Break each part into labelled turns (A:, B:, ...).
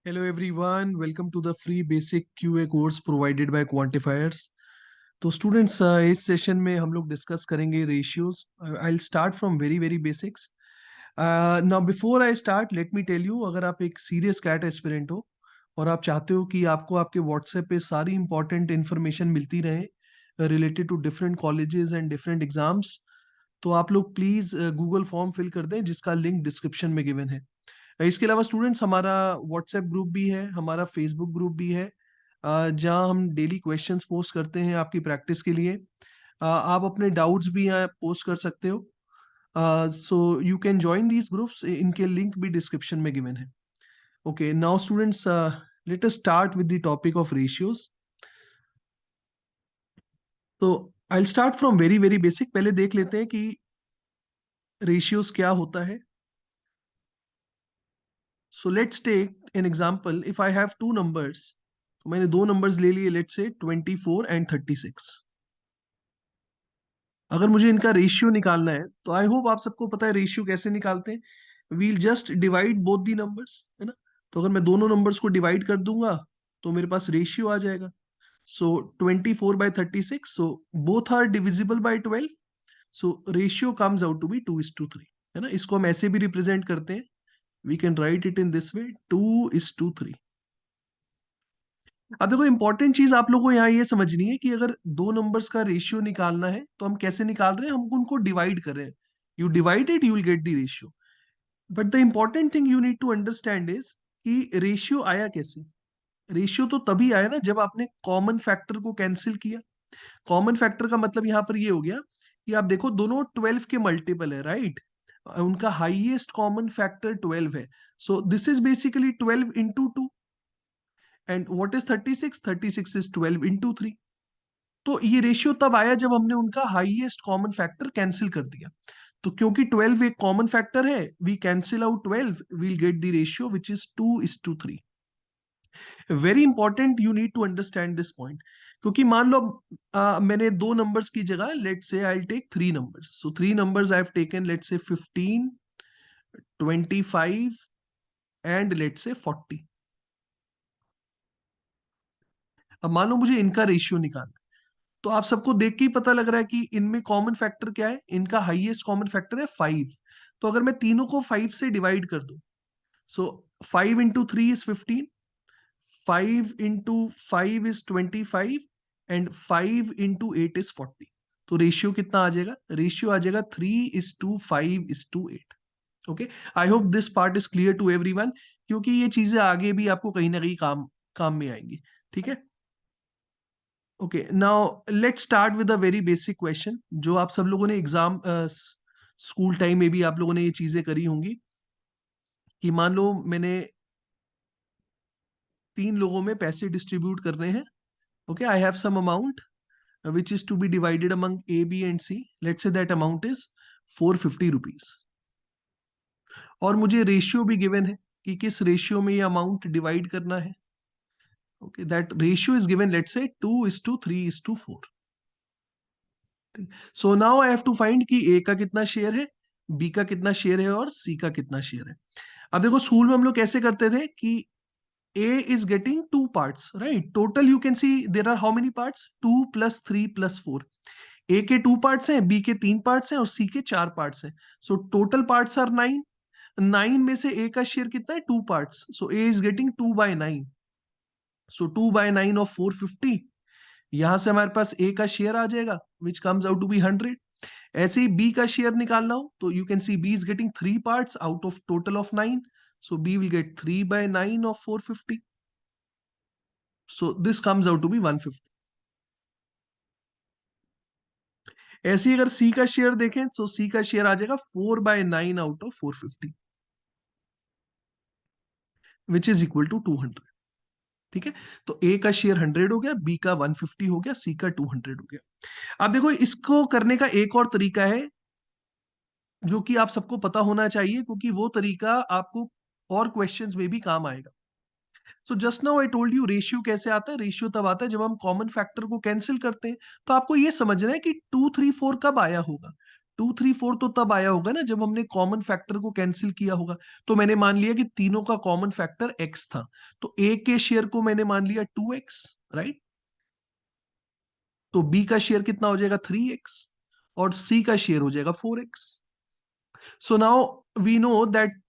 A: Hello everyone, welcome to the free basic QA course provided by Quantifiers. तो students इस session में हम लोग डिस्कस करेंगे ratios. I will start from very very basics. Now before I start let me tell you, अगर आप एक serious cat aspirant हो और आप चाहते हो कि आपको आपके व्हाट्सएप पे सारी इंपॉर्टेंट इन्फॉर्मेशन मिलती रहे related to different colleges and different exams, तो आप लोग प्लीज गूगल फॉर्म फिल कर दें जिसका लिंक डिस्क्रिप्शन में गिवन है. इसके अलावा स्टूडेंट्स हमारा व्हाट्सएप ग्रुप भी है, हमारा फेसबुक ग्रुप भी है, जहाँ हम डेली क्वेश्चंस पोस्ट करते हैं आपकी प्रैक्टिस के लिए. आप अपने डाउट्स भी यहाँ पोस्ट कर सकते हो. So you can join these groups, इनके लिंक भी डिस्क्रिप्शन में गिवन है. Okay now students, let us start with the topic of ratios. तो I will start from very very basic. पहले देख लेते हैं कि रेशियोज क्या होता है. So let's take an example. If I have two numbers, तो मैंने दो नंबर्स ले लिए, लेट्स से 24 एंड 36. अगर मुझे इनका रेशियो निकालना है तो आई होप आप सबको पता है रेशियो कैसे निकालते हैं. We'll just divide both the numbers, है ना. तो अगर मैं दोनों नंबर्स को डिवाइड कर दूंगा तो मेरे पास रेशियो आ जाएगा. So 24/36, so both are divisible by 12, so ratio comes out to be 2:3, है ना. इसको हम ऐसे भी रिप्रेजेंट करते हैं. We can write it in this way, 2:3. अब देखो, इंपॉर्टेंट चीज आप लोगों को यहाँ ये समझनी है कि अगर दो नंबर्स का रेशियो निकालना है तो हम कैसे निकाल रहे हैं, हम उनको डिवाइड कर रहे हैं. You divide it, you will get the ratio. But the important thing you need to understand is कि रेशियो आया कैसे. रेशियो तो तभी आया ना जब आपने कॉमन फैक्टर को कैंसिल किया. कॉमन फैक्टर का मतलब यहाँ पर ये हो गया कि आप देखो दोनों 12 के मल्टीपल है, राइट. उनका हाईएस्ट कॉमन फैक्टर 12 है. So this is basically 12 into 2. And what is 36? 36 is 12 into 3. तो ये रेशियो तब आया जब हमने उनका हाईएस्ट कॉमन फैक्टर कैंसिल कर दिया. तो क्योंकि 12 एक कॉमन फैक्टर है, we cancel out 12, we'll get the ratio which is 2:3. Very important, you need to understand this point. क्योंकि मान लो मैंने दो नंबर्स की जगह let say I take three numbers. So three numbers I have taken, let say 15, 25 and let से 40. अब मान लो मुझे इनका रेशियो निकालना है. तो आप सबको देख के ही पता लग रहा है कि इनमें कॉमन फैक्टर क्या है. इनका हाईएस्ट कॉमन फैक्टर है 5. तो अगर मैं तीनों को 5 से डिवाइड कर दूं, सो 5 into 3 is 15, 5 into 5 is 25 and 5 into 8 is 40. तो रेशियो कितना आ जाएगा? रेशियो आ जाएगा 3:5:8. Okay, I hope this part is clear to everyone, क्योंकि ये चीजें आगे भी आपको कहीं ना कहीं काम काम में आएंगी. ठीक है. Okay now let's start with a very basic question, जो आप सब लोगों ने एग्जाम स्कूल टाइम में भी आप लोगों ने ये चीजें करी होंगी. कि मान लो मैंने तीन लोगों में पैसे डिस्ट्रीब्यूट करने हैं. Okay, I have some amount which is to be divided among A, B and C. Let's say that amount is 450 rupees. और मुझे रेशियो भी गिवन है कि किस रेशियो में ये अमाउंट डिवाइड करना है. Okay, that ratio is given, let's say 2:3:4. So now I have to find कि ए का कितना शेयर है, बी का कितना शेयर है और सी का कितना शेयर है. अब देखो, स्कूल में हम लोग कैसे करते थे कि A is getting two parts, right? Total you can see there are how many parts? 2 + 3 + 4. A के 2 पार्ट्स हैं, B के 3 पार्ट्स हैं और C के 4 पार्ट्स हैं. So total parts are 9. 9 में से A का शेयर कितना है? 2 parts. So A is getting 2/9. So 2/9 of 450. यहां से हमारे पास A का शेयर आ जाएगा which comes out to be 100. ऐसे ही B का शेयर निकालना हो तो you can see B is getting 3 parts out of total of 9. So B will get 3/9 of 450. So this comes out to be 150. ऐसे ही अगर C का शेयर देखें तो C का शेयर आ जाएगा 4/9 out of 450, which is equal to 200. ठीक है. तो A का शेयर 100 हो गया, B का 150 हो गया, C का 200 हो गया. अब देखो, इसको करने का एक और तरीका है जो कि आप सबको पता होना चाहिए, क्योंकि वो तरीका आपको और क्वेश्चंस में भी काम आएगा. So just now I told you ratio कैसे आता है. रेशियो तब आता है जब हम कॉमन फैक्टर को कैंसिल करते हैं. तो आपको ये समझना है कि 2, 3, 4 कब आया होगा. 2 3 4 तो तब आया होगा ना जब हमने कॉमन फैक्टर को कैंसिल किया होगा। तो मैंने मान लिया कि तीनों का कॉमन फैक्टर x था, तो a के शेयर को मैंने मान लिया 2x, राइट। तो b का शेयर कितना हो जाएगा 3x, और c का शेयर हो जाएगा 4x। So now we know that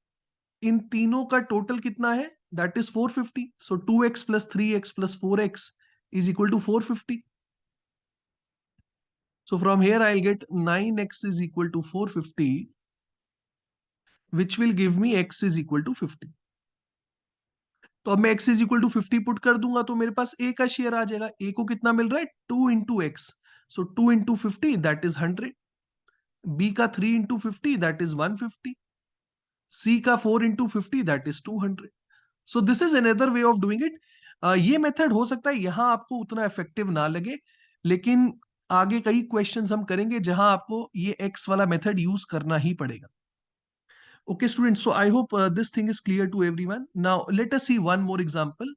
A: इन तीनों का टोटल कितना है, that is 450। So 2x plus 3x plus 4x is equal to 450। So from here I'll get 9x is equal to 450, which will give me x is equal to 50। तो अब मैं x is equal to 50 put कर दूंगा तो मेरे पास a का share आ जाएगा। a को कितना मिल रहा है, 2 into x, so 2 into 50 that is 100। b का 3 इंटू 50 दैट इज 150। c का 4 into 50 that is 200। So this is another way of doing it. ये मेथड हो सकता है यहां आपको उतना इफेक्टिव ना लगे, लेकिन आगे कई क्वेश्चंस हम करेंगे जहां आपको ये x वाला मेथड यूज करना ही पड़ेगा। Okay, students, so I hope this thing is clear to everyone. Now, let us see one more example.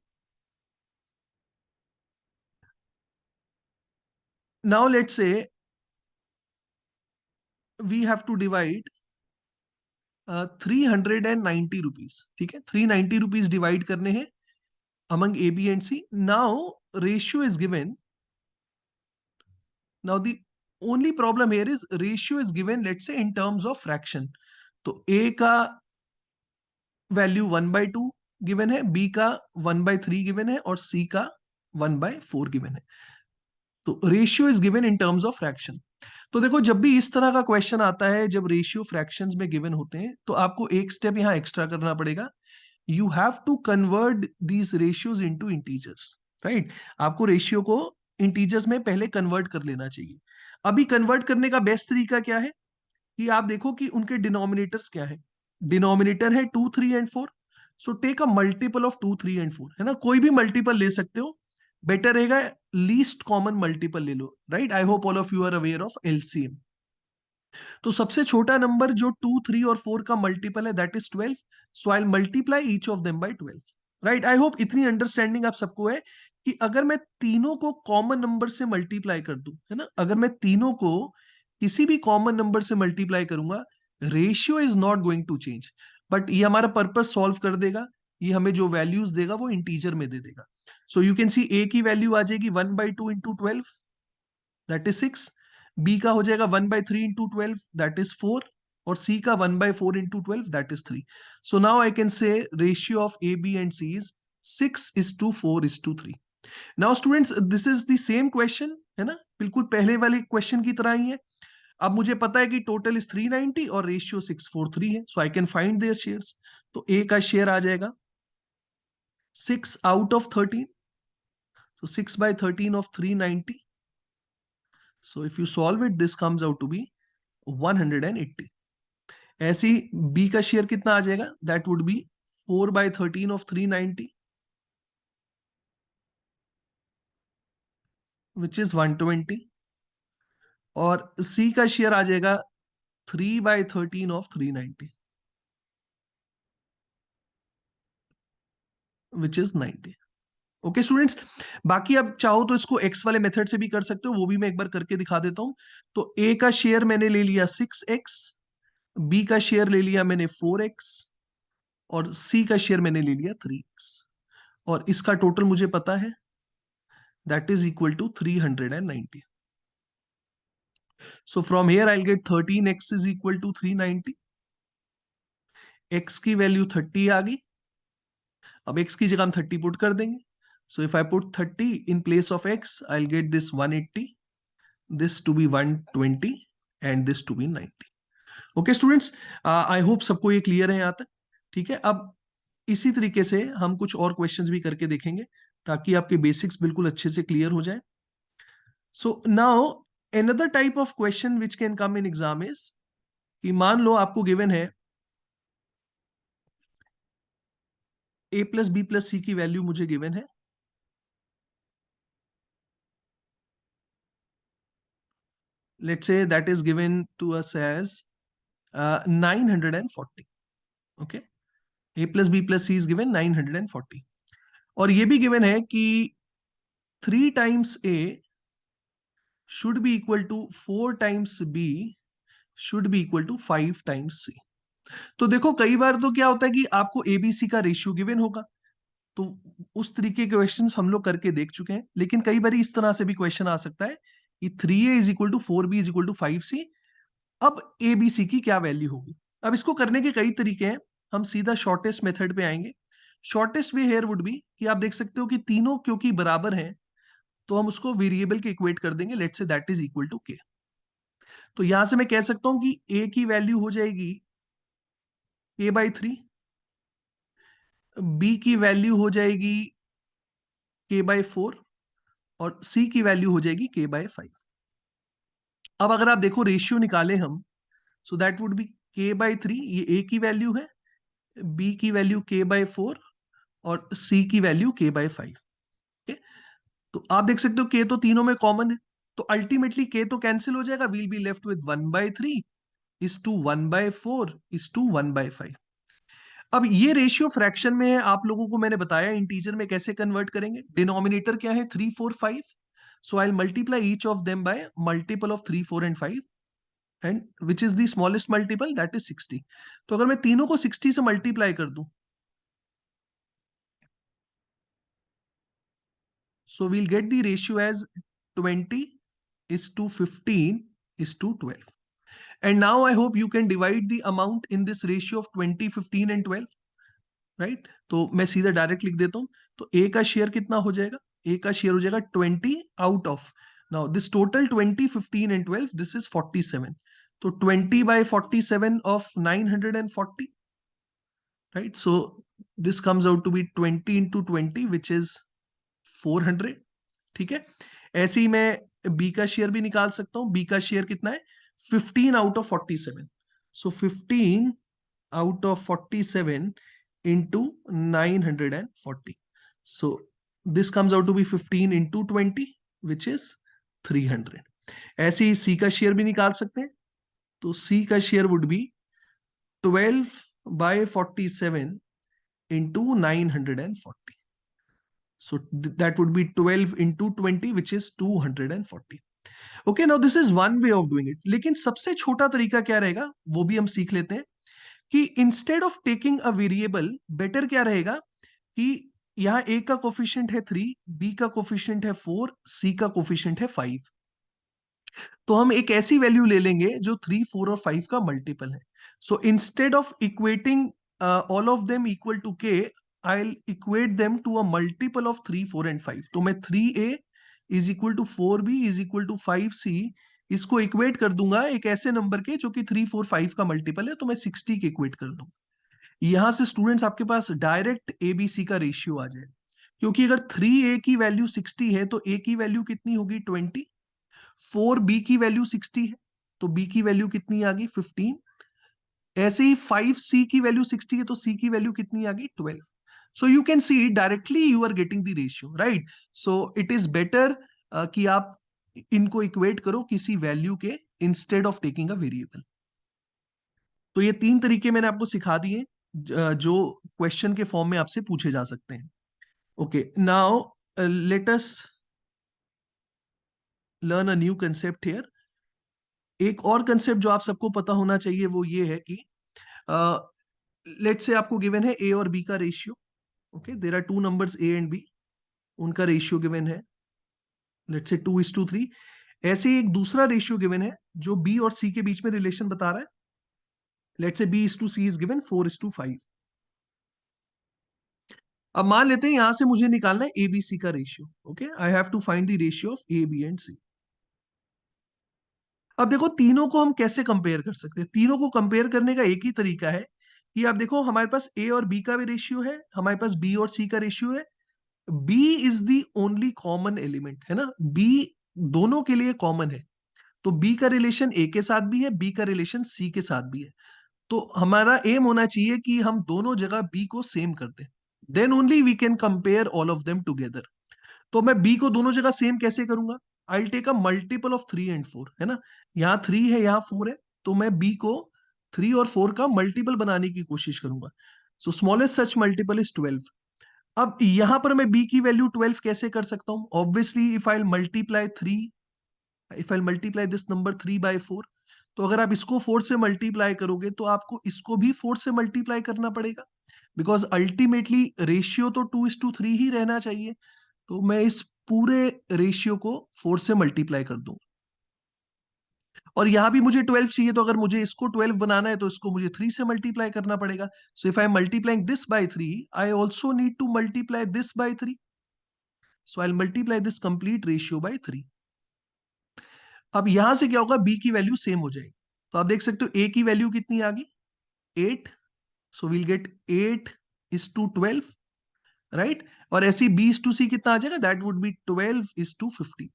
A: Now, let's say we have to divide 390 rupees. ठीक है, 390 rupees divide करने हैं among A, B and C. Now, ratio is given. Now, the only problem here is ratio is given, let's say, in terms of fraction. तो A का value 1/2 given है, B का 1/3 given है, और C का 1/4 given है। तो ratio is given in terms of fraction. तो देखो, जब भी इस तरह का क्वेश्चन आता है, जब रेशियो फ्रैक्शंस में गिवन होते हैं, तो आपको एक स्टेप यहां एक्स्ट्रा करना पड़ेगा। You have to convert these ratios into integers, right. आपको रेशियो को इंटीजर्स में पहले कन्वर्ट कर लेना चाहिए। अभी कन्वर्ट करने का बेस्ट तरीका क्या है कि आप देखो कि उनके डिनोमिनेटर्स क्या है। डिनोमिनेटर है 2 3 and 4। So take a multiple of 2 3 and 4, है ना, कोई भी मल्टीपल ले सकते हो। बेटर रहेगा लीस्ट कॉमन मल्टीपल ले लो, right. I hope all of you are aware of LCM. तो सबसे छोटा नंबर जो 2 3 और 4 का मल्टीपल है that is 12। So I multiply each of them bye 12, right. I hope इतनी अंडरस्टैंडिंग आप सबको है कि अगर मैं तीनों को कॉमन नंबर से मल्टीप्लाई कर दूं, है ना, अगर मैं तीनों को किसी भी कॉमन नंबर से मल्टीप्लाई करूंगा, ratio is not going to change, but ये हमारा पर्पस सॉल्व कर देगा। ये हमें जो वैल्यूज देगा वो इंटीजर में दे देगा। सो यू कैन सी ए की वैल्यू आ जाएगी 1/2 इंटू 12, दैट इज 6। बी का हो जाएगा 1/3 इंटू 12, दैट इज 4। और सी का 1/4 into 12, that is 3। So now I can say ratio of A B and C is 6:4:3। Now students, this is the same question, है ना, बिल्कुल पहले वाले क्वेश्चन की तरह ही है। अब मुझे पता है कि टोटल इज 390 और रेशियो 6:4:3 है, so I can find their shares. तो ए का शेयर आ जाएगा 6 out of 13, so 6/13 of 390. So if you solve it, this comes out to be 180. ऐसे ही B का शेयर कितना आ जाएगा, that would be 4/13 of 390, which is 120. और C का शेयर आ जाएगा 3/13 of 390, which is 90. Okay students, बाकी अब चाहो तो इसको एक्स वाले मेथड से भी कर सकते हो, वो भी मैं एक बार करके दिखा देता हूं। तो ए का शेयर मैंने ले लिया 6x, बी का शेयर ले लिया मैंने 4x, और सी का शेयर मैंने ले लिया 3x, और इसका टोटल मुझे पता है, that is equal to 390। So from here I will get 13x is equal to 390। x की वैल्यू 30 आ गई। अब x की जगह हम 30 पुट कर देंगे। So if I put 30 in place of x, I will get this 180, this to be 120 and this to be 90। Okay students, I hope सबको ये क्लियर है यहाँ तक। ठीक है, अब इसी तरीके से हम कुछ और क्वेश्चंस भी करके देखेंगे ताकि आपके बेसिक्स बिल्कुल अच्छे से क्लियर हो जाए। So now another type of question which can come in exam is कि मान लो आपको गिवन है a plus B plus C की वैल्यू मुझे गिवन है। Let's say that is given to us as 940। Okay, a plus B plus C is given 940, और ये भी गिवन है कि 3 times a should be equal to 4 times b should be equal to 5 times C. तो देखो कई बार तो क्या होता है कि आपको एबीसी का रेशियो गिवन होगा, तो उस तरीके के क्वेश्चंस हम लोग करके देख चुके हैं, लेकिन कई बार इस तरह से भी क्वेश्चन आ सकता है कि 3a is equal to 4b is equal to 5c। अब एबीसी की क्या वैल्यू होगी? अब इसको करने के कई तरीके हैं, हम सीधा शॉर्टेस्ट मेथड पे आएंगे। Shortest way here would be कि आप देख सकते हो कि तीनों क्योंकि बराबर हैं, तो हम उसको वेरिएबल के इक्वेट कर देंगे, let's say that is equal to के। तो यहां से मैं कह सकता हूं कि ए की वैल्यू हो जाएगी k/3, बी की वैल्यू हो जाएगी k/4, और सी की वैल्यू हो जाएगी k/5। अब अगर आप देखो रेशियो निकाले हम, so that would B k/3, ये ए की वैल्यू है, बी की वैल्यू k/4 और सी की वैल्यू k/5। तो आप देख सकते हो के तो तीनों में कॉमन है, तो अल्टीमेटली के तो कैंसिल हो जाएगा, we'll be left with 1/3 is to 1/4 is to 1/5। अब ये रेशियो फ्रैक्शन में है, आप लोगों को मैंने बताया इंटीजर में कैसे कन्वर्ट करेंगे। डिनोमिनेटर क्या है? 3, 4, 5। So I multiply each of them by multiple of 3, 4 and 5, and which is the smallest multiple, that is 60। तो अगर मैं तीनों को 60 से मल्टीप्लाई कर दूं, so we'll get the ratio as 20 is to 15 is to 12. And now I hope you can divide the amount in this ratio of 20, 15 and 12, right? तो मैं सीधा डायरेक्ट लिख देता हूं। तो ए का शेयर कितना हो जाएगा? ए का शेयर हो जाएगा 20 out of, now this total 20, 15 and 12, this is 47। तो 20/47 of 940, right? So this comes out to be 20 into 20, which is 400। ठीक है, ऐसे ही मैं बी का शेयर भी निकाल सकता हूं। बी का शेयर कितना है? 15 out of 47। So 15 out of 47 into 940। So this comes out to be 15 into 20, which is 300। ऐसे ही सी का शेयर भी निकाल सकते हैं। तो सी का share would be 12/47 into 940। So that would be 12 into 20, which is 240. Okay, now this is one way of doing it. लेकिन सबसे छोटा तरीका क्या रहेगा वो भी हम सीख लेते हैं कि instead of taking a variable, better क्या रहेगा कि यहाँ ए का कोफिशिएंट है 3, बी का कोफिशिएंट है 4, सी का कोफिशिएंट है 5। तो हम एक ऐसी वैल्यू ले लेंगे जो 3, 4 और 5 का मल्टीपल है। So instead of equating all of them equal to k, I'll equate them to a multiple of 3, 4 and 5। तो मैं 3a is equal to 4b is equal to 5c, इसको इक्वेट कर दूंगा एक ऐसे नंबर के जो कि 3, 4, 5 का मल्टीपल है, तो मैं 60 के इक्वेट कर दूंगा। यहां से स्टूडेंट्स आपके पास डायरेक्ट एबीसी का रेशियो आ जाए, क्योंकि अगर 3a की वैल्यू 60 है तो a की वैल्यू कितनी होगी? 20। 4b की वैल्यू 60 है तो b की वैल्यू कितनी आ गई? 15। ऐसे ही 5c की वैल्यू 60 है तो c की वैल्यू कितनी आ गई? 12। So you can see directly you are getting the ratio, right? So it is better कि आप इनको इक्वेट करो किसी वैल्यू के instead of taking a variable. तो ये तीन तरीके मैंने आपको सिखा दिए जो क्वेश्चन के फॉर्म में आपसे पूछे जा सकते हैं। Okay, now let us learn a new concept here. एक और कंसेप्ट जो आप सबको पता होना चाहिए वो ये है कि लेट्स से आपको गिवन है ए और बी का ratio. Okay, there are two numbers A and B, उनका रेशियो गिवन है लेट्स से 2:3। ऐसे ही एक दूसरा रेशियो गिवन है जो बी और सी के बीच में रिलेशन बता रहा है, लेट्स से B/C इज गिवन 4:5। अब मान लेते हैं यहां से मुझे निकालना है एबीसी का ratio. Okay, I have to find the ratio of A, B and C. अब देखो तीनों को हम कैसे कंपेयर कर सकते हैं? तीनों को कंपेयर करने का एक ही तरीका है कि आप देखो हमारे पास ए और बी का भी रेशियो है, हमारे पास बी और सी का रेशियो है। B is the only common element, है ना? बी दोनों के लिए कॉमन है, तो बी का रिलेशन ए के साथ भी है, बी का रिलेशन सी के साथ भी है। तो हमारा एम होना चाहिए कि हम दोनों जगह बी को सेम कर दें, then only we can compare all of them together. तो मैं बी को दोनों जगह सेम कैसे करूंगा? I take a multiple of 3 and 4, है ना? यहाँ 3 है, यहाँ 4 है, तो मैं बी को 3 और 4 का मल्टीपल बनाने की कोशिश करूंगा। सो स्मॉलेस्ट सच मल्टीपल इज 12। अब यहां पर मैं b की वैल्यू 12 कैसे कर सकता हूं? Obviously if I multiply 3, if I multiply this number 3/4, तो अगर आप इसको 4 से मल्टीप्लाई करोगे तो आपको इसको भी 4 से मल्टीप्लाई करना पड़ेगा, बिकॉज अल्टीमेटली रेशियो तो 2:3 ही रहना चाहिए। तो मैं इस पूरे रेशियो को 4 से मल्टीप्लाई कर दूंगा, और यहां भी मुझे 12 चाहिए, तो अगर मुझे इसको 12 बनाना है तो इसको मुझे 3 से मल्टीप्लाई करना पड़ेगा। सो if I am multiplying this by 3, I also need to multiply this by 3। So I multiply this complete ratio by 3। अब यहां से क्या होगा, बी की वैल्यू सेम हो जाएगी। तो आप देख सकते हो ए की वैल्यू कितनी आ गई, 8। So we'll get 8:12, right. और ऐसी बी इज टू सी कितना आ जाएगा, that would be 12:50।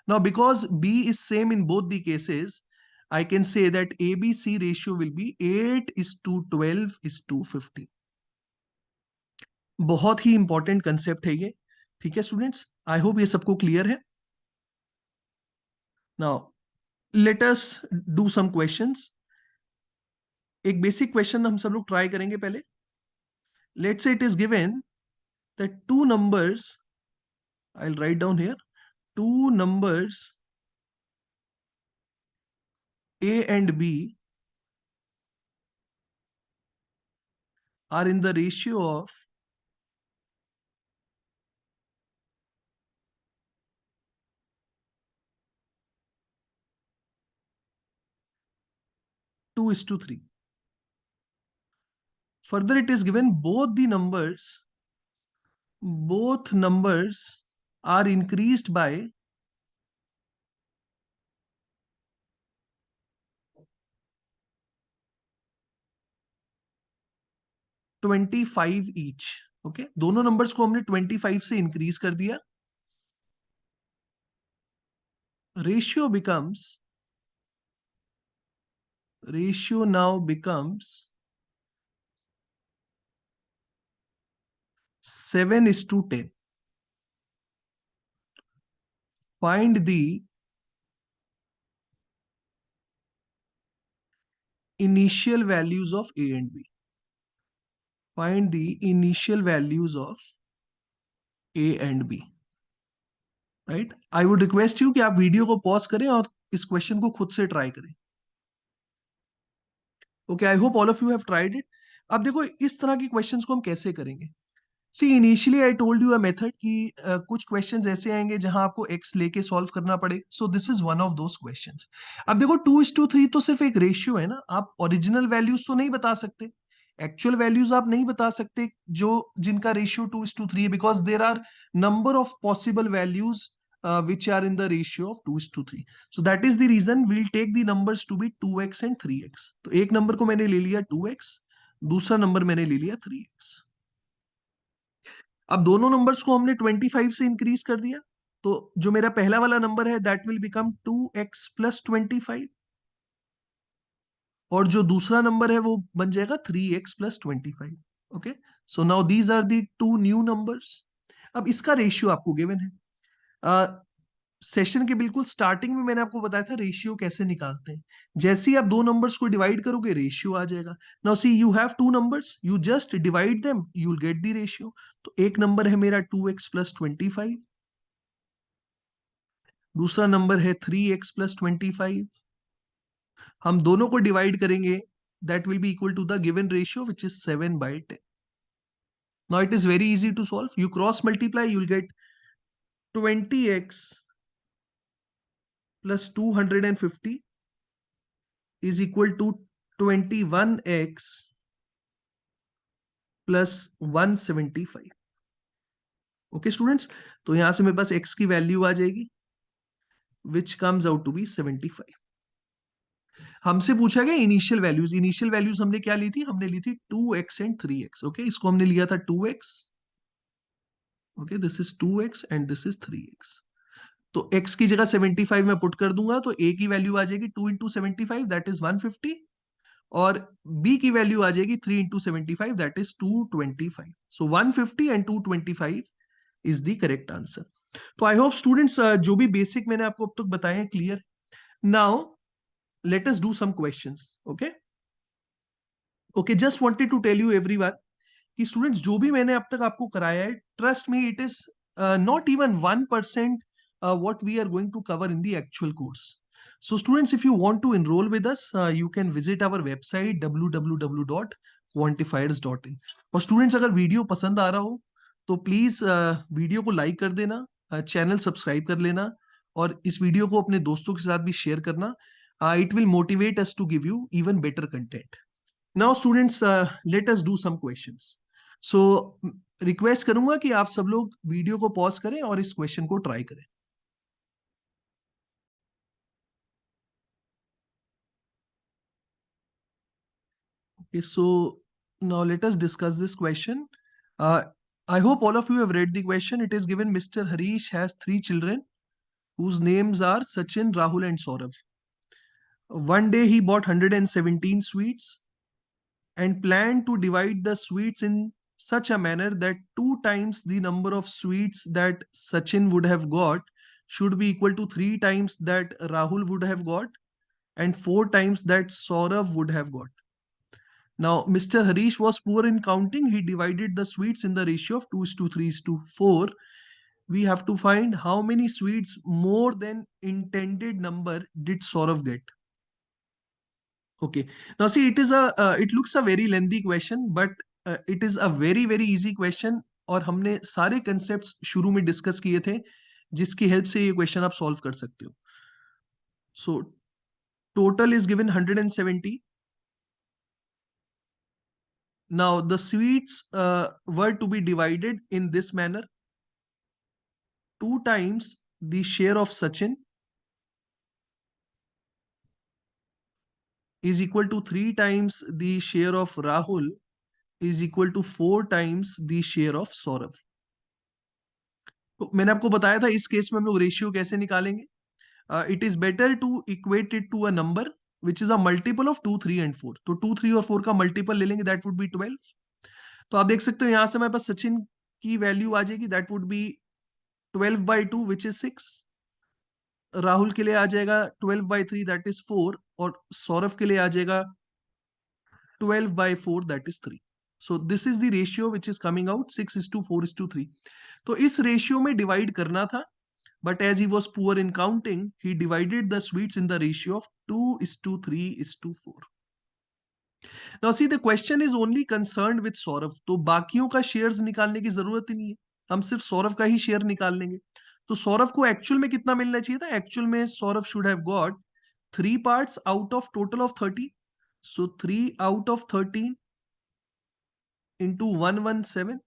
A: Now because B is same in both the cases, I can say that ABC ratio will be 8:12:50। बहुत ही इंपॉर्टेंट कंसेप्ट है ये, ठीक है स्टूडेंट्स। आई होप ये सबको क्लियर है। Now let us do some questions. एक basic question हम सब लोग ट्राई करेंगे पहले। Let's say it is given that two numbers, I will write down here, two numbers A and B are in the ratio of 2:3. Further, it is given both numbers are increased by 25 each। Okay, दोनों numbers को हमने 25 से increase कर दिया। Ratio now becomes 7:10। Find the initial values of A and B। Find the initial values of A and B। Right, I would request you कि आप video को pause करें और इस क्वेश्चन को खुद से ट्राई करें। Okay, I hope all of you have tried it. अब देखो इस तरह के क्वेश्चंस को हम कैसे करेंगे। See initially I told you a method कि कुछ क्वेश्चंस ऐसे आएंगे जहां आपको एक्स लेके सॉल्व करना पड़े। So this is one of those questions. अब देखो 2:3 तो सिर्फ एक रेशियो है ना, आप ओरिजिनल वैल्यूज तो नहीं बता सकते, एक्चुअल वैल्यूज आप नहीं बता सकते जो जिनका रेशियो 2:3 है, because there are number of possible values which are in the ratio of 2:3। so that is the reason we'll take the numbers to be 2x and 3x। तो एक नंबर को मैंने ले लिया 2x, दूसरा नंबर मैंने ले लिया 3x। अब दोनों नंबर्स को हमने 25 से इंक्रीज कर दिया, तो जो मेरा पहला वाला नंबर है दैट विल बिकम 2x+25, और जो दूसरा नंबर है वो बन जाएगा 3x+25। Okay, so now these are the two new numbers. अब इसका रेशियो आपको गिवन है। सेशन के बिल्कुल स्टार्टिंग में मैंने आपको बताया था रेशियो कैसे निकालते हैं। जैसे ही आप दो नंबर्स को डिवाइड करोगे रेशियो आ जाएगा। Now see you have two numbers, you just divide them, you will get the ratio. तो एक नंबर है मेरा 2x+25, दूसरा नंबर है 3x+25। हम दोनों को डिवाइड करेंगे, that will be equal to the given ratio which is 7/10। Now it is very easy to solve. You cross multiply, you will get 20x plus 250 is equal to 21x plus 175। Okay students, तो यहां से मेरे पास x की value आ जाएगी which comes out to be 75। हमसे पूछा गया इनिशियल वैल्यूज। इनिशियल वैल्यूज हमने क्या ली थी, हमने ली थी 2x एंड 3x। ओके, इसको हमने लिया था 2x। Okay, this is 2x and this is 3x। तो x की जगह 75 में पुट कर दूंगा, तो a की वैल्यू आ जाएगी 2 × 75, दैट इज 150, और b की वैल्यू आ जाएगी 3 × 75, that is 225। So 150 and 225 is the correct answer. तो आई होप स्टूडेंट्स जो भी बेसिक मैंने आपको अब तक बताए हैं clear. Now let us do some questions. Okay okay, just wanted to tell you everyone कि स्टूडेंट्स जो भी मैंने अब तक आपको कराया है, trust me it is not even 1% what we are going to cover in the actual course. So students, if you want to enroll with us, you can visit our website www.quantifiers.in. और students, अगर video पसंद आ रहा हो तो please video को like कर देना, channel subscribe कर लेना, और इस वीडियो को अपने दोस्तों के साथ भी शेयर करना. It will motivate us to give you even better content. Now students, let us do some questions. So request करूंगा कि आप सब लोग वीडियो को पॉज करें और इस क्वेश्चन को ट्राई करें. Okay, so now let us discuss this question. Uh, I hope all of you have read the question. It is given Mr. Harish has three children whose names are Sachin, Rahul, and Saurav. One day he bought 117 sweets and planned to divide the sweets in such a manner that 2 times the number of sweets that Sachin would have got should be equal to 3 times that Rahul would have got and 4 times that Saurav would have got. Now, Mr. Harish was poor in counting. He divided the sweets in the ratio of 2:3:4. We have to find how many sweets more than intended number did Saurav get. Okay. Now, see, it looks a very lengthy question, but it is a very, very easy question. और हमने सारे concepts शुरू में discuss किए थे, जिसकी help से ये question आप solve कर सकते हो. So, total is given 170. Now, the sweets were to be divided in this manner: 2 times the share of Sachin is equal to 3 times the share of Rahul is equal to 4 times the share of Saurav. तो मैंने आपको बताया था इस case में हम लोग ratio कैसे निकालेंगे. It is better to equate it to a number which is a multiple of 2, 3 and 4. तो 2, 3 और 4 का मल्टीपल ले लेंगे, दैट वुड बी 12. तो आप देख सकते हो यहां से हमारे पास सचिन की वैल्यू आ जाएगी, that would B 12/2 which is 6. Rahul के लिए आ जाएगा 12/3 दैट इज 4, और सौरभ के लिए आ जाएगा 12/4 that is 3. So this is the ratio which is coming out 6:4:3. तो इस रेशियो में डिवाइड करना था, but as he was poor in counting, he divided the sweets in the ratio of 2:3:4. Now see, the question is only concerned with Saurav. तो बाकियों का shares निकालने की जरूरत ही नहीं है, हम सिर्फ सौरभ का ही शेयर निकाल लेंगे. तो सौरभ को एक्चुअल में कितना मिलना चाहिए था? एक्चुअल में Saurabh should have got 3 parts out of total of 30. So 3 out of 13 into 117.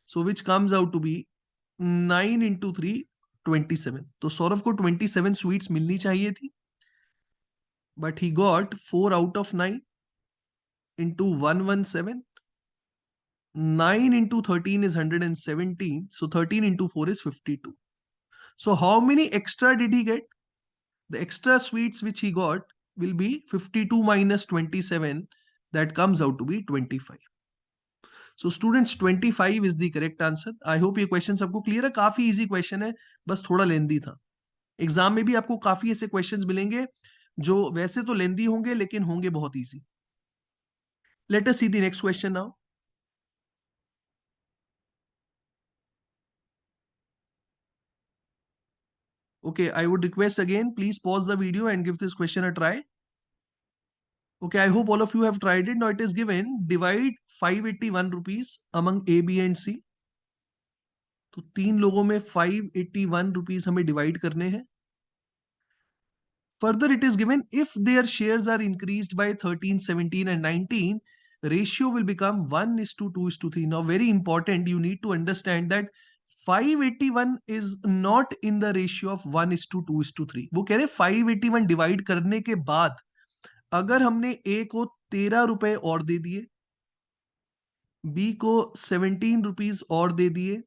A: So which comes out to be 9 into 3, 27. तो सौरभ को 27 स्वीट्स मिलनी चाहिए थी, but he got 4 out of 9 into 117. 9 into 13 is 117. So 13 into 4 is 52. So how many extra did he get? The extra sweets which he got will be 52 minus 27. That comes out to be 25. So students, 25 is the correct answer. I hope ये question सबको clear है. काफी easy question है, बस थोड़ा लेंदी था. Exam में भी आपको काफी ऐसे क्वेश्चंस मिलेंगे जो वैसे तो लेंदी होंगे लेकिन होंगे बहुत easy. Late us see the next question now. Okay, I would request again, please pause the video and give this question a try. Okay, I hope all of you have tried it. Now it is given, divide 581 rupees among A, B and C. तो 3 लोगों में 581 rupees हमें divide करने हैं. Further, it is given, if their shares are increased by 13, 17 and 19, ratio will become 1:2:3. Now very important, you need to understand that 581 is not in the ratio of 1:2:3. वो कह रहे 581 divide करने के बाद अगर हमने A को 13 रुपए और दे दिए, B को 17 रुपीज और दे दिए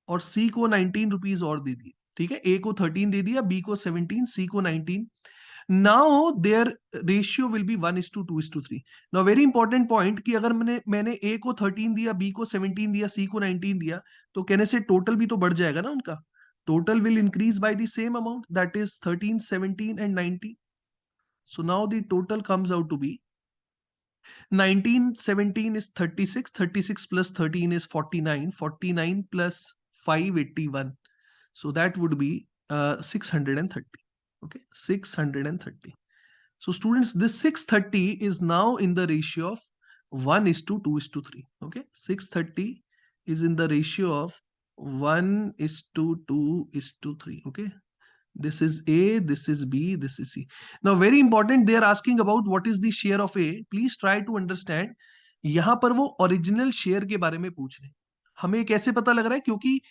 A: और C को 19 रुपीज और दे दिए. ठीक है, A को 13 दे दिया, B को 17, C को 19. Now their ratio will be 1:2:3. Now very important point कि अगर मैंने A को 13 दिया, B को 17 दिया, C को 19 दिया, तो कहने से टोटल भी तो बढ़ जाएगा ना उनका. Total will increase by the same amount, that is 13, 17 and 19. So now the total comes out to be 19, 17 is 36, 36 plus 13 is 49, 49 plus 581. So that would be 630. Okay, 630. So students, this 630 is now in the ratio of 1:2:3. Okay, 630 is in the ratio of 1:2:3. Okay, this is A, this is B, this is C. Now very important, they are asking about what is the share of A. Please try to understand. यहां पर वो original share के बारे में पूछ रहे हैं. हमें कैसे पता लग रहा है? क्योंकि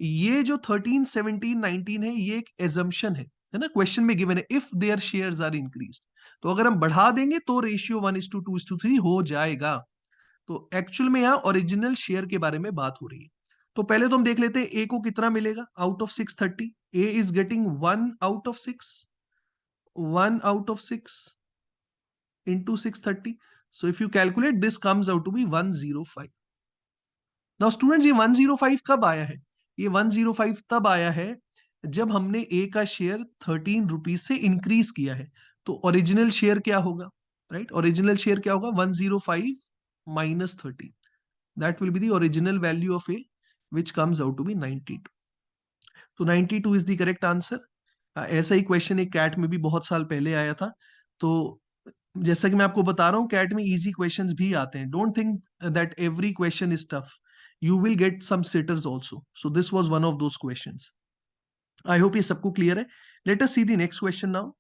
A: ये जो 13, 17, 19 है, ये एक एजम्पशन है ना. क्वेश्चन में गिवन है if their shares are increase. तो अगर हम बढ़ा देंगे तो रेशियो 1:2:3 हो जाएगा. तो एक्चुअल में यहाँ ओरिजिनल शेयर के बारे में बात हो रही है. तो पहले तो हम देख लेते हैं ए को कितना मिलेगा out of 630. A is getting 1/6. 1/6 into 630. So if you calculate, this comes out to be 105. Now students, ये 105 कब आया है? ये 105 तब आया है जब हमने ए का शेयर 13 रुपीज से इंक्रीज किया है. तो ओरिजिनल शेयर क्या होगा? राइट, ओरिजिनल शेयर क्या होगा? 105 minus 13. That will be the original value of A, which comes out to be 92. So 92 is the correct answer. ऐसा ही क्वेश्चन एक कैट में भी बहुत साल पहले आया था. तो जैसा कि मैं आपको बता रहा हूँ, कैट में इजी क्वेश्चंस भी आते हैं. Don't think that every question is tough. You will get some sitters also. So this was one of those questions. I hope ये सबको क्लियर है. Let us see the next question now.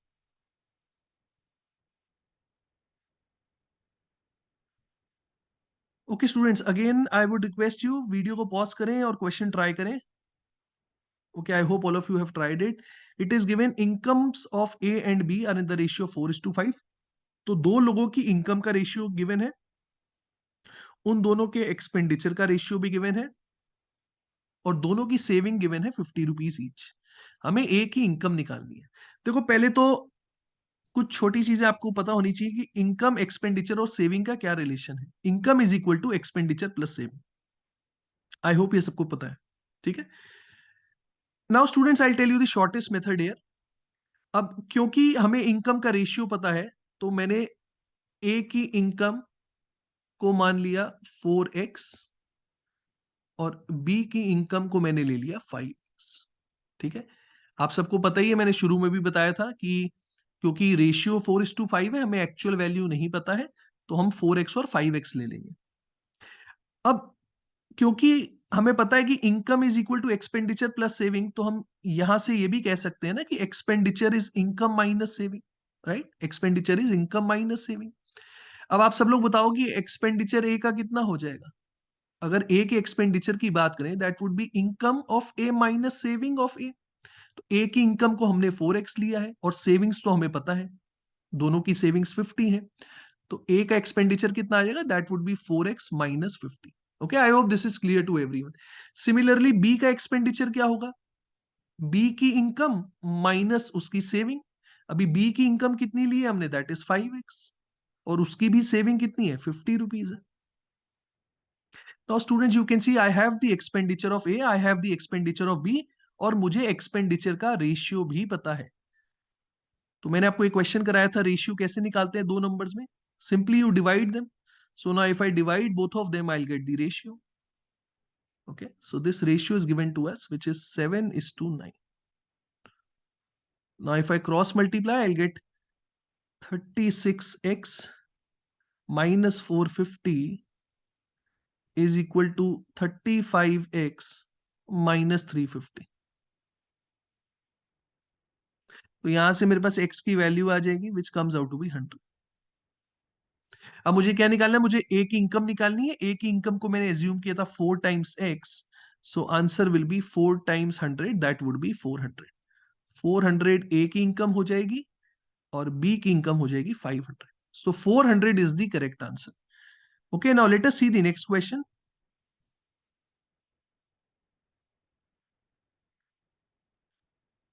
A: Okay students, again I would request you, video को pause करें और question try करें. Okay, I hope all of you have tried it. It is given incomes of A and B are in the ratio 4:5. तो दो लोगों की income का ratio given है, उन दोनों के एक्सपेंडिचर का रेशियो भी गिवन है, और दोनों की सेविंग गिवन है 50 रुपीज ईच. हमें ए की इनकम निकालनी है. देखो पहले तो कुछ छोटी चीजें आपको पता होनी चाहिए कि इनकम, एक्सपेंडिचर और सेविंग का क्या रिलेशन है. Income is equal to expenditure plus saving. I hope ये सबको पता है. ठीक है. Now students, I tell you the shortest method here. अब क्योंकि हमें इनकम का रेशियो पता है, तो मैंने ए की इनकम को मान लिया 4x और बी की इनकम को मैंने ले लिया 5x. ठीक है. आप सबको पता ही है, मैंने शुरू में भी बताया था कि क्योंकि रेशियो 4:5 है, हमें एक्चुअल वैल्यू नहीं पता है, तो हम 4x और 5x ले लेंगे. अब क्योंकि हमें पता है कि income is equal to expenditure plus saving, तो हम यहां से ये भी कह सकते हैं ना कि expenditure is income minus saving. Right, expenditure is income minus saving. अब आप सब लोग बताओ कि एक्सपेंडिचर ए का कितना हो जाएगा? अगर ए के एक्सपेंडिचर की बात करें, that would be income of A minus saving of A. तो ए की इनकम को हमने 4x लिया है, और सेविंग्स तो हमें पता है, दोनों की सेविंग्स 50 है. तो ए का एक्सपेंडिचर कितना आ जाएगा? That would be 4x minus 50. Okay, I hope this is clear to everyone. Similarly B का एक्सपेंडिचर क्या होगा? बी की इनकम माइनस उसकी सेविंग. अभी बी की इनकम कितनी ली है हमने? दैट इज 5x, और उसकी भी सेविंग कितनी है? 50 रुपीज है. Now students, you can see I have the expenditure of A, I have the expenditure of B, और मुझे एक्सपेंडिचर का रेशियो भी पता है. तो मैंने आपको एक क्वेश्चन कराया था, रेशियो कैसे निकालते हैं दो नंबर्स में? Simply you divide them. So now if I divide both of them, I'll get the ratio. Okay, so this ratio is given to us, which is 7:9. Now if I cross multiply, I'll get 36x minus 450 is equal to 35x minus 350. तो यहां से मेरे पास x की value आ जाएगी, which comes out to be 100. अब मुझे क्या निकालना है? मुझे a की इनकम निकालनी है. a की इनकम को मैंने एज्यूम किया था 4 times x, so answer will be 4 times 100, that would B 400. 400 a की इनकम हो जाएगी, और b की इनकम हो जाएगी 500. सो 400 is the correct answer. Okay, now let us see the next question.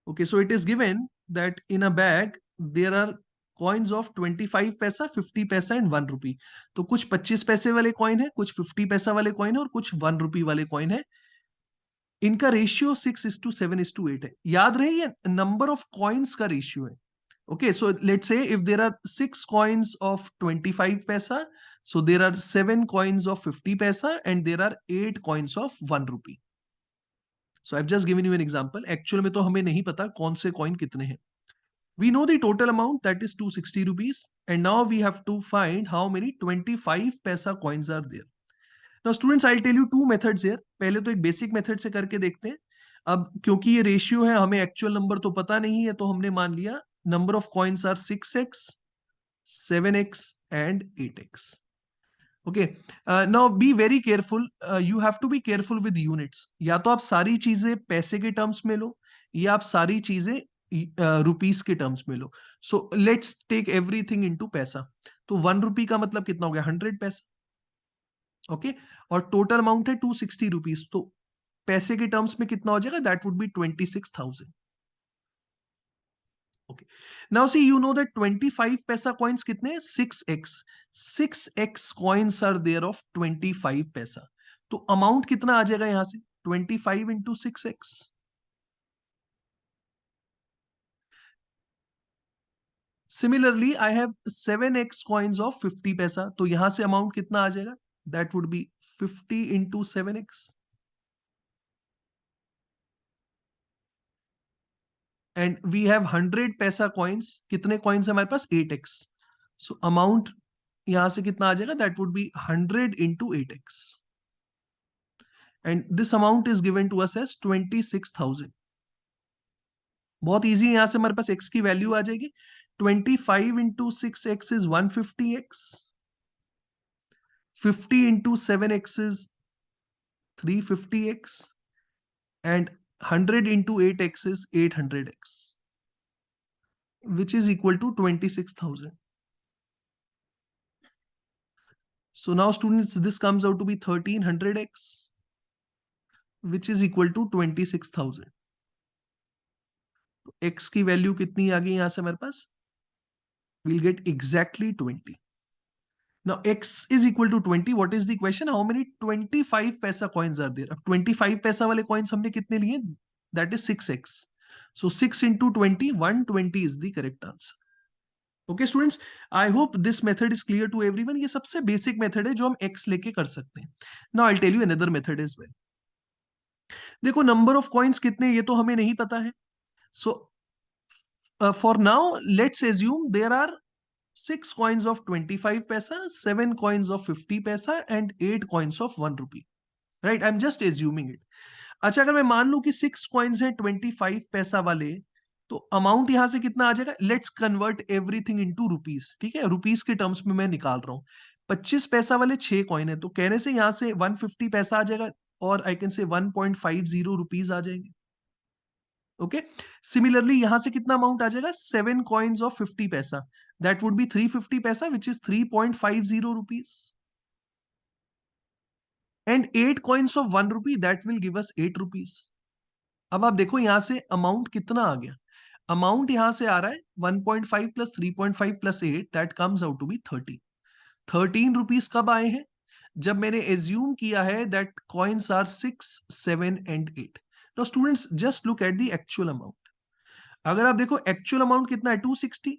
A: Okay, so it is given that in a bag there are coins of 25 पैसा, 50 पैसा and 1 रुपी. तो कुछ 25 पैसे वाले कॉइन है, कुछ 50 पैसा वाले कॉइन है, और कुछ 1 रुपी वाले कॉइन है. इनका रेशियो 6:7:8 है. याद रहे, ये नंबर ऑफ कॉइन्स का रेशियो है. Okay, so let's say if there are 6 coins of 25 paisa, so there are 7 coins of 50 paisa, and there are 8 coins of 1 rupee. So I've just given you an example. Actual में तो हमें नहीं पता कौन से coin कितने हैं. We know the total amount, that is 260 rupees, and now we have to find how many 25 paisa coins are there. Now students, I'll tell you two methods here. पहले तो एक बेसिक मेथड से करके देखते हैं. अब क्योंकि ये रेशियो है, हमें एक्चुअल नंबर तो पता नहीं है, तो हमने मान लिया number of coins are 6x, 7x and 8x. Okay, now be very careful. You have to be careful with units. या तो आप सारी चीजें पैसे के टर्म्स में लो, या आप सारी चीजें रुपीस के टर्म्स में लो. So let's take everything into पैसा. तो 1 रुपी का मतलब कितना हो गया? 100 पैसा. ओके, और टोटल अमाउंट है 260 रुपीज. तो पैसे के टर्म्स में कितना हो जाएगा? That would B 26,000. Okay, now see, you know that 25 पैसा कॉइन्स कितने हैं? 6x. 6x coins are there of 25 पैसा. तो अमाउंट कितना आ जाएगा यहां से? 25 into 6x. Similarly I have 7x coins of 50 paisa. तो यहां से अमाउंट कितना आ जाएगा? That would be 50 into 7x. And we have 100 paisa coins. कितने कॉइन्स है हमारे पास? 8x. सो अमाउंट यहां से कितना आ जाएगा? That would be 100 into 8x. And this amount is given to us as 26,000. बहुत इजी, यहां से हमारे पास x की वैल्यू आ जाएगी. 25 into 6x is 150x. 50 into 7x is 350x. and 100 into 8x is 800x, which is equal to 26,000. So now students, this comes out to be 1300x, which is equal to 26,000. x की value कितनी आ गई यहां से हमारे पास? we'll get exactly 20. Now x is equal to 20. What is the question? How many 25 paisa coins are there? अब 25 पैसा वाले coins हमने कितने लिए? That is 6x. So 6 into 20, 120 is the correct answer. Okay students, I hope this method is clear to everyone. ये सबसे basic method है जो हम x लेके कर सकते हैं. Now I tell you another method as well. देखो, नंबर ऑफ कॉइन्स कितने ये तो हमें नहीं पता है. So for now let's assume there are 6 coins of 25 paisa, 7 coins of 50 paisa and 8 coins of 1 rupee. Right? I'm just assuming it. अच्छा, अगर मैं मान लूं कि 6 coins हैं 25 पैसा वाले, तो अमाउंट यहां से कितना आ जाएगा? Let's convert everything into rupees. ठीक है, रुपीस के टर्म्स में मैं निकाल रहा हूं. 25 पैसा वाले 6 कॉइन है, तो कहने से यहां से 150 पैसा आ जाएगा, और आई कैन से 1.50 रुपीज आ जाएंगे. ओके, सिमिलरली यहां से कितना अमाउंट आ जाएगा? 7 कॉइन्स ऑफ 50 पैसा. दैट वुड बी 350 पैसा, which is 3.50 rupees. And 8 coins of 1 rupee, that will give us 8 rupees. अब आप देखो यहां से अमाउंट कितना आ गया. अमाउंट यहां से आ रहा है 1.5 plus 3.5 plus 8, that comes out to be 30. 13 rupees कब आए हैं? जब मैंने एज्यूम किया है दैट कॉइन्स आर 6, 7 एंड 8. तो students, just look at the actual amount. अगर आप देखो एक्चुअल अमाउंट कितना है? 260.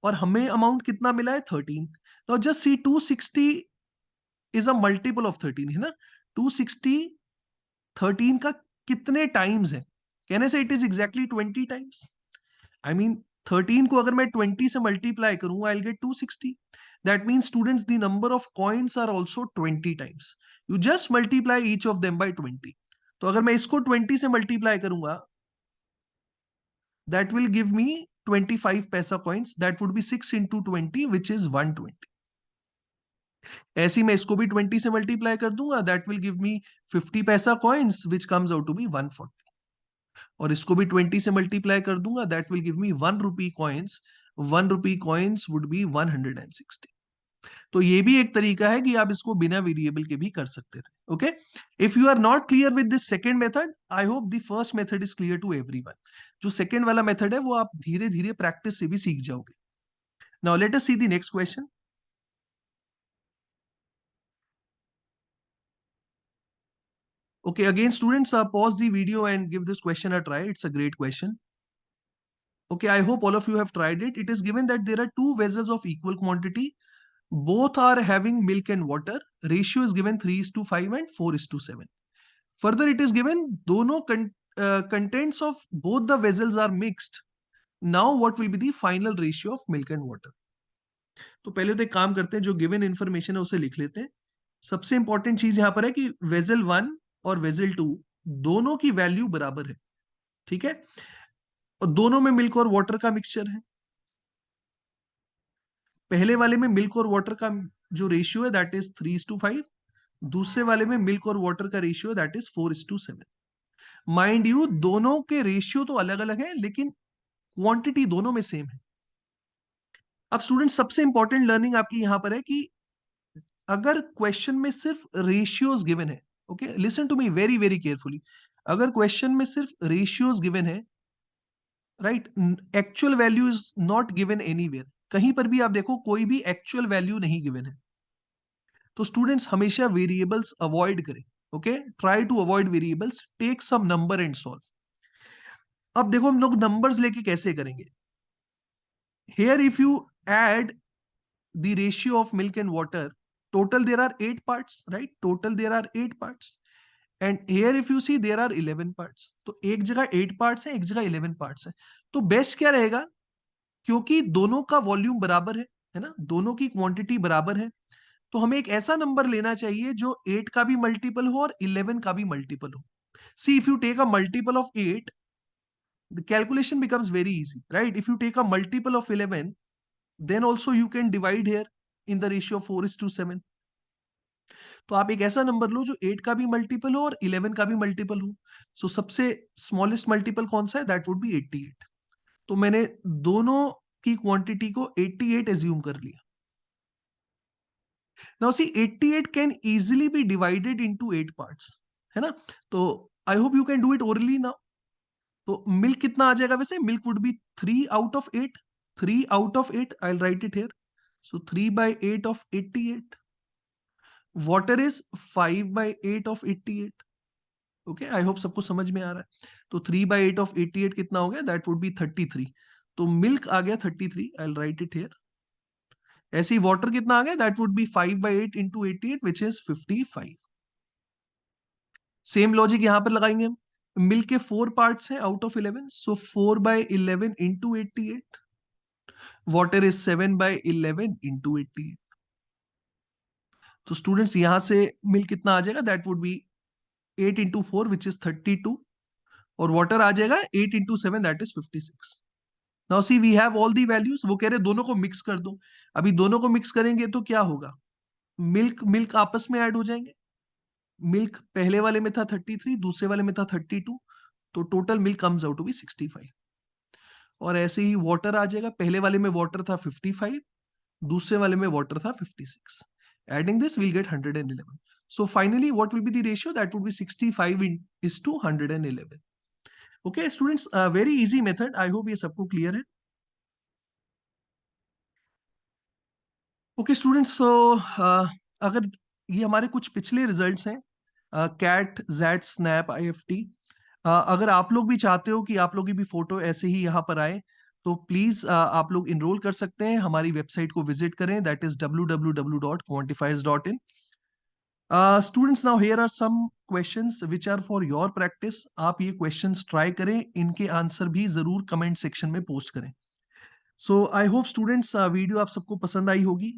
A: और हमें अमाउंट कितना मिला है? 13. तो just see, 260 is a multiple of 13, है ना. 260 13 का कितने टाइम्स है? कहने से it is exactly 20 times. I mean 13 को अगर मैं 20 से मल्टीप्लाई करूंगा, I will get 260. That means students, the number of coins are also 20 times. You just multiply each of them by 20. तो अगर मैं इसको 20 से मल्टीप्लाई करूंगा, दैट विल गिव मी 25 पैसा coins. That would B 6 into 20, which is 120. ऐसे ही मैं इसको भी 20 से मल्टीप्लाई कर दूंगा, that will give me 50 paisa coins, which comes out to be 140. और इसको भी 20 से मल्टीप्लाई कर दूंगा, that will give me 1 rupee coins. 1 rupee coins would be 160. तो ये भी एक तरीका है कि आप इसको बिना वेरिएबल के भी कर सकते थे. Okay, if you are not clear with this second method, I hope the first method is clear to everyone. जो सेकंड वाला मेथड है वो आप धीरे धीरे प्रैक्टिस से भी सीख जाओगे. Now let us see the next question. Okay, again students, pause the video and give this question a try. It's a great question. Okay, I hope all of you have tried it. It is given that there are two vessels of equal quantity. Both are having milk and water. Ratio is given 3:5 and 4:7. Further, it is given dono contents of both the vessels are mixed. Now what will be the final ratio of milk and water. तो पहले तो एक काम करते हैं, जो given information है उसे लिख लेते हैं। सबसे इंपॉर्टेंट चीज यहां पर है कि वेजल 1 और वेजल 2 दोनों की वैल्यू बराबर है, ठीक है, और दोनों में मिल्क और वाटर का मिक्सचर है। पहले वाले में मिल्क और वाटर का जो रेशियो है दैट इज 3:5, दूसरे वाले में मिल्क और वाटर का ratio that is 4:7। Mind you दोनों के रेशियो तो अलग अलग है, लेकिन क्वांटिटी दोनों में सेम है। अब स्टूडेंट सबसे इंपॉर्टेंट लर्निंग आपकी यहां पर है कि अगर क्वेश्चन में सिर्फ रेशियोज गिवन है, okay listen to me very very carefully, अगर क्वेश्चन में सिर्फ रेशियोज गिवन है, right, actual value is not given anywhere, कहीं पर भी आप देखो कोई भी एक्चुअल वैल्यू नहीं गिवन है, तो स्टूडेंट्स हमेशा वेरिएबल्स अवॉइड करें। Okay, try to avoid variables, take some number and solve. अब देखो हम लोग नंबर्स लेके कैसे करेंगे। Here if you add the ratio of milk and water, total there are 8 parts, right, total there are 8 parts, and here if you see there are 11 parts, तो एक जगह 8 parts है, एक जगह 11 parts है। तो बेस्ट क्या रहेगा, क्योंकि दोनों का वॉल्यूम बराबर है ना, दोनों की क्वांटिटी बराबर है, तो हमें एक ऐसा नंबर लेना चाहिए जो 8 का भी मल्टीपल हो और 11 का भी मल्टीपल हो। See if you take a multiple of 8, the calculation becomes very easy, right? If you take a multiple of 11, then also you can divide here in the ratio of 4:7। तो आप एक ऐसा number लो जो 8 का भी multiple हो और 11 का भी मल्टीपल हो। सो सबसे स्मॉलेस्ट मल्टीपल कौन सा है, दैट वुड बी 88। तो मैंने दोनों की क्वांटिटी को 88 एज्यूम कर लिया। Now see 88 can easily B divided into 8 parts, है ना। तो I hope you can do it orally now. तो मिल्क कितना आ जाएगा, वैसे milk would be 3/8, 3/8, I will right it here. So 3/8 of 88, water is 5/8 of 88। Okay, I hope सबको समझ में आ रहा है। तो 3/8 ऑफ 88 कितना हो गया, दैट वुड बी 33। तो मिल्क आ गया 33, आई विल राइट इट हियर। ऐसे ही वाटर कितना आ गया, that would B 5/8 into 88 which is 55। Same logic यहां पर लगाएंगे हम। मिल्क के 4 पार्ट्स हैं out of 11, so 4/11 into 88। Water is 7/11 into 88। तो स्टूडेंट्स यहां से मिल्क कितना आ जाएगा, that would B 8 into 4 which is 32, और वाटर आ जाएगा 8 into 7 that is 56। Now see we have all the values. वो कह रहे दोनों को मिक्स कर दो। अभी दोनों को मिक्स करेंगे तो क्या होगा, मिल्क मिल्क आपस में ऐड हो जाएंगे। मिल्क पहले वाले में था 33, दूसरे वाले में था 32, तो total milk comes out to be 65। और ऐसे ही वाटर आ जाएगा, पहले वाले में वाटर था 55, दूसरे वाले में वाटर था 56। Adding this will get 111। So finally what will be the ratio, that would B 65:111। Okay students, very easy method, I hope ये सबको क्लियर है। ओके स्टूडेंट्स, सो अगर ये हमारे कुछ पिछले रिजल्ट्स हैं, कैट, जैट, स्नैप, IFT, अगर आप लोग भी चाहते हो कि आप लोग की भी फोटो ऐसे ही यहाँ पर आए, तो प्लीज आप लोग इनरोल कर सकते हैं, हमारी वेबसाइट को विजिट करें, that is www.quantifiers.in। Students, now here are some questions which are for your practice. आप ये क्वेश्चंस ट्राई करें, इनके आंसर भी जरूर कमेंट सेक्शन में पोस्ट करें। सो आई होप स्टूडेंट्स वीडियो आप सबको पसंद आई होगी।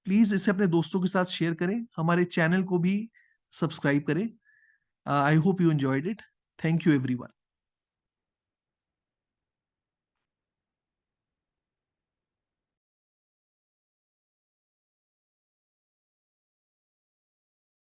A: प्लीज इसे अपने दोस्तों के साथ शेयर करें, हमारे चैनल को भी सब्सक्राइब करें। I hope you enjoyed it. Thank you everyone.